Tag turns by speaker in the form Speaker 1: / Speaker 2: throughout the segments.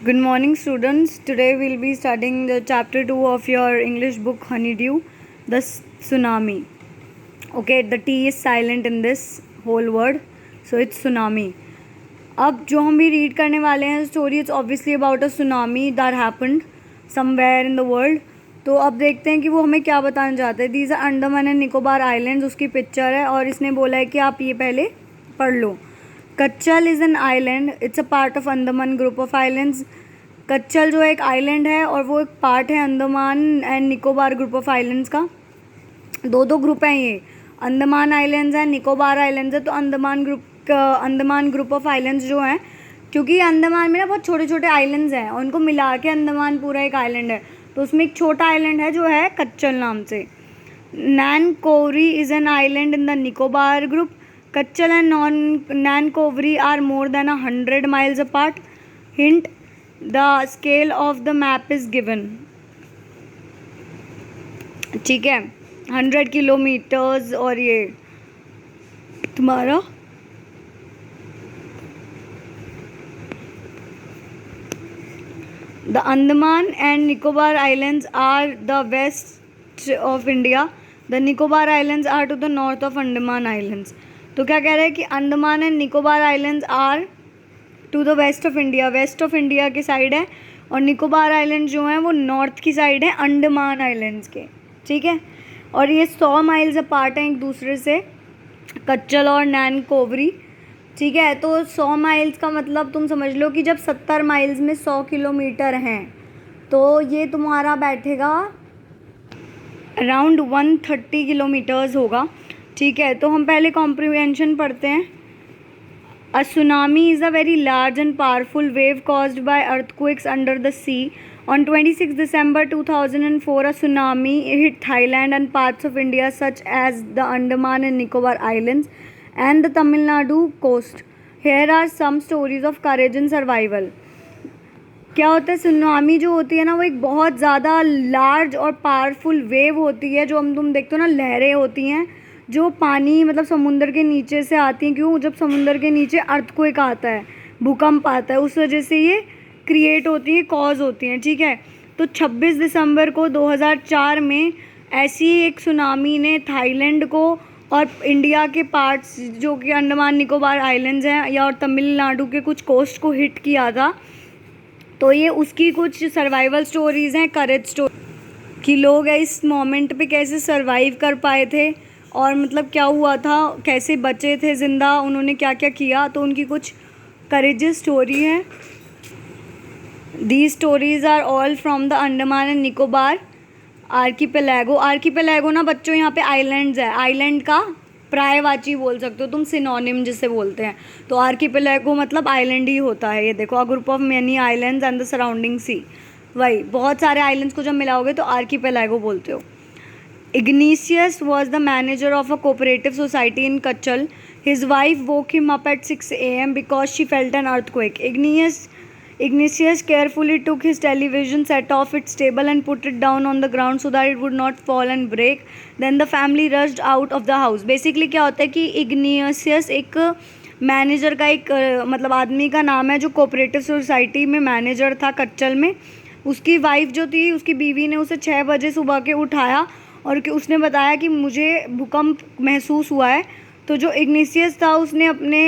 Speaker 1: Good morning, students. Today we'll be studying the chapter 2 of your English book Honeydew, the tsunami. Okay, the T is silent in this whole word, so it's tsunami. अब जो हम भी read करने वाले हैं story, it's obviously about a tsunami that happened somewhere in the world. तो अब देखते हैं कि वो हमें क्या बताना चाहते हैं. These are Andaman and Nicobar islands, उसकी पिक्चर है और इसने बोला है कि आप ये पहले पढ़ लो. Katchal is an island, it's a part of Andaman group of islands. Katchal जो एक आइलैंड है और वो एक पार्ट है Andaman and Nicobar group of islands का. दो ग्रुप हैं ये, अंडमान आइलैंड्स हैं, निकोबार आइलैंड्स है. तो अंडमान ग्रुप ऑफ आइलैंड्स जो हैं, क्योंकि अंडमान में ना बहुत छोटे छोटे आइलैंड्स हैं और उनको मिला के अंडमान पूरा एक आइलैंड है. तो उसमें एक छोटा आइलैंड है जो है कच्चल नाम से. Nancowry is an island in the Nicobar group. Katchal and Nancowry are more than 100 miles apart. Hint, the scale of the map is given. ठीक है, 100 किलोमीटर्स. और ये तुम्हारा The Andaman and Nicobar Islands are the west of India. The Nicobar Islands are to the north of Andaman Islands. तो क्या कह रहे हैं कि Andaman and Nicobar islands are to the west of India, west of India की side है, और Nicobar island जो हैं वो नॉर्थ की साइड है अंडमान आइलैंड्स के. ठीक है, और ये 100 miles अपार्ट हैं एक दूसरे से, कच्चल और नैनकोवरी. ठीक है, तो 100 miles का मतलब तुम समझ लो कि जब 70 miles में 100 किलोमीटर हैं तो ये तुम्हारा बैठेगा अराउंड 130 किलोमीटर्स होगा. ठीक है, तो हम पहले कॉम्प्रिहेंशन पढ़ते हैं. A tsunami is a very large and powerful wave caused by earthquakes under the sea. On 26 December 2004, a tsunami hit Thailand and parts of India such as the Andaman and Nicobar Islands and the Tamil Nadu coast. Here are some stories of courage and survival. क्या होता है, tsunami जो होती है ना वो एक बहुत ज़्यादा लार्ज और पावरफुल वेव होती है, जो हम तुम देखते हो ना, लहरें होती हैं जो पानी मतलब समुंदर के नीचे से आती हैं. क्यों? जब समुंदर के नीचे अर्थक्वेक आता है, भूकंप आता है, उस वजह से ये क्रिएट होती हैं, कॉज होती हैं. ठीक है, तो 26 दिसंबर को 2004 में ऐसी एक सुनामी ने थाईलैंड को और इंडिया के पार्ट्स जो कि अंडमान निकोबार आइलैंड्स हैं या और तमिलनाडु के कुछ कोस्ट को हिट किया था. तो ये उसकी कुछ सर्वाइवल स्टोरीज़ हैं, करेज स्टोरी, कि लोग इस मोमेंट पे कैसे सर्वाइव कर पाए थे और मतलब क्या हुआ था, कैसे बचे थे ज़िंदा, उन्होंने क्या क्या किया. तो उनकी कुछ करेजियस स्टोरी है. These stories are all from the Andaman and Nicobar archipelago. Archipelago ना बच्चों यहाँ पे आइलैंड्स है, आइलैंड का पर्यायवाची बोल सकते हो तुम, सिनोनिम जिसे बोलते हैं. तो आर्कीपेलागो मतलब आइलैंड ही होता है. ये देखो, a group of many islands and the surrounding sea. वही बहुत सारे आइलैंड्स को जब मिलाओगे तो आर्कीपेलागो बोलते हो. Ignatius was the manager of a cooperative society in Kachal. His wife woke him up at 6 a.m. because she felt an earthquake. Ignatius carefully took his television set off its table and put it down on the ground so that it would not fall and break. Then the family rushed out of the house. Basically क्या होता है कि Ignatius एक manager का एक मतलब आदमी का नाम है जो कोऑपरेटिव सोसाइटी में मैनेजर था कच्चल में. उसकी वाइफ जो थी, उसकी बीवी ने उसे 6 बजे सुबह के उठाया और कि उसने बताया कि मुझे भूकंप महसूस हुआ है. तो जो इग्निशियस था उसने अपने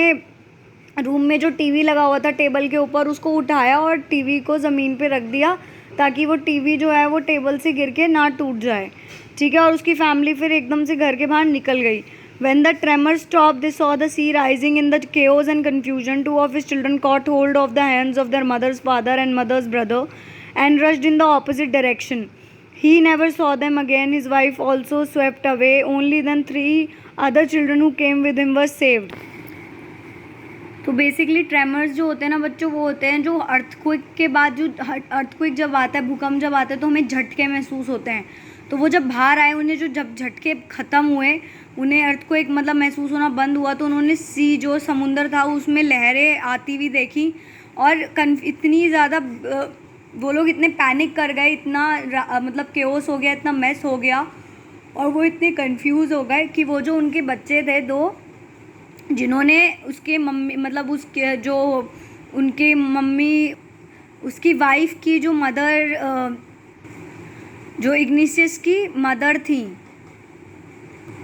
Speaker 1: रूम में जो टीवी लगा हुआ था टेबल के ऊपर, उसको उठाया और टीवी को ज़मीन पे रख दिया ताकि वो टीवी जो है वो टेबल से गिर के ना टूट जाए. ठीक है, और उसकी फैमिली फिर एकदम से घर के बाहर निकल गई. When the tremor stopped, they saw the sea rising in the chaos and confusion. Two of his children caught hold of the hands of their mother's father and mother's brother and rushed in the opposite direction. He never saw them again. His wife also swept away. Only then 3 other children who came with him were saved. तो basically tremors जो होते हैं ना बच्चों, वो होते हैं जो अर्थक्वेक के बाद, जो अर्थक्वेक जब आता है, भूकंप जब आता है तो हमें झटके महसूस होते हैं. तो वो जब बाहर आए, उन्हें जो जब झटके ख़त्म हुए, उन्हें अर्थक्वेक मतलब महसूस होना बंद हुआ, तो उन्होंने सी जो समुंदर था उसमें लहरें आती हुई देखी और इतनी ज़्यादा वो लोग इतने पैनिक कर गए, इतना मतलब केओस हो गया, इतना मेस हो गया और वो इतने कंफ्यूज हो गए कि वो जो उनके बच्चे थे 2, जिन्होंने उसके मम्मी मतलब उसके जो उनकी मम्मी उसकी वाइफ की जो मदर, जो इग्निशियस की मदर थी,